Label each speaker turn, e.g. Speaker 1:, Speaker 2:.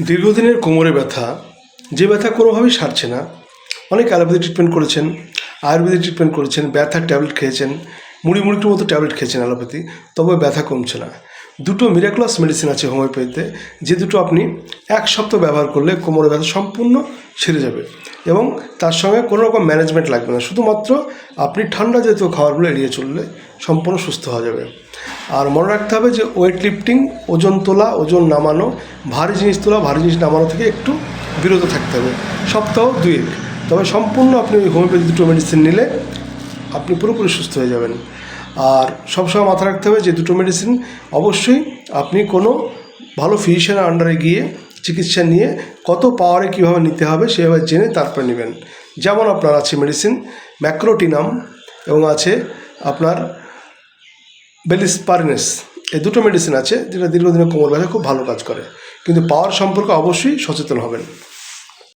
Speaker 1: দীর্ঘদিনের কোমরে ব্যথা, যে ব্যথা কোনোভাবেই সারছে না। অনেক অ্যালোপ্যাথি ট্রিটমেন্ট করেছেন, আয়ুর্বেদিক ট্রিটমেন্ট করেছেন, ব্যথার ট্যাবলেট খেয়েছেন, মুড়ির মতো ট্যাবলেট খেয়েছেন অ্যালোপ্যাথি, তবে ব্যথা কমছে না। দুটো মিরাক্লাস মেডিসিন আছে হোমিওপ্যাথিতে, যে দুটো আপনি এক সপ্তাহ ব্যবহার করলে কোমরের ব্যথা সম্পূর্ণ সেরে যাবে এবং তার সঙ্গে কোনো রকম ম্যানেজমেন্ট লাগবে না। শুধুমাত্র আপনি ঠান্ডা জাতীয় খাবারগুলো এড়িয়ে চললে সম্পূর্ণ সুস্থ হওয়া যাবে। আর মনে রাখতে হবে যে ওয়েট লিফটিং, ওজন তোলা, ওজন নামানো, ভারী জিনিস তোলা, ভারী জিনিস নামানো থেকে একটু বিরত থাকতে হবে, সপ্তাহ 2-1। তবে সম্পূর্ণ আপনি ওই হোমিওপ্যাথি দুটো মেডিসিন নিলে আপনি পুরোপুরি সুস্থ হয়ে যাবেন। আর সবসময় মাথায় রাখতে হবে যে দুটো মেডিসিন অবশ্যই আপনি কোনো ভালো ফিজিশিয়ানের আন্ডারে গিয়ে চিকিৎসা নিয়ে কত পাওয়ারে কীভাবে নিতে হবে সেভাবে জেনে তারপর নেবেন। যেমন আপনার আছে মেডিসিন ম্যাক্রোটিনাম এবং আছে আপনার বেলিসপারিনেস, এই দুটো মেডিসিন আছে যেটা দীর্ঘদিনের কোমর ব্যথা খুব ভালো কাজ করে, কিন্তু পাওয়ার সম্পর্কে অবশ্যই সচেতন হবেন।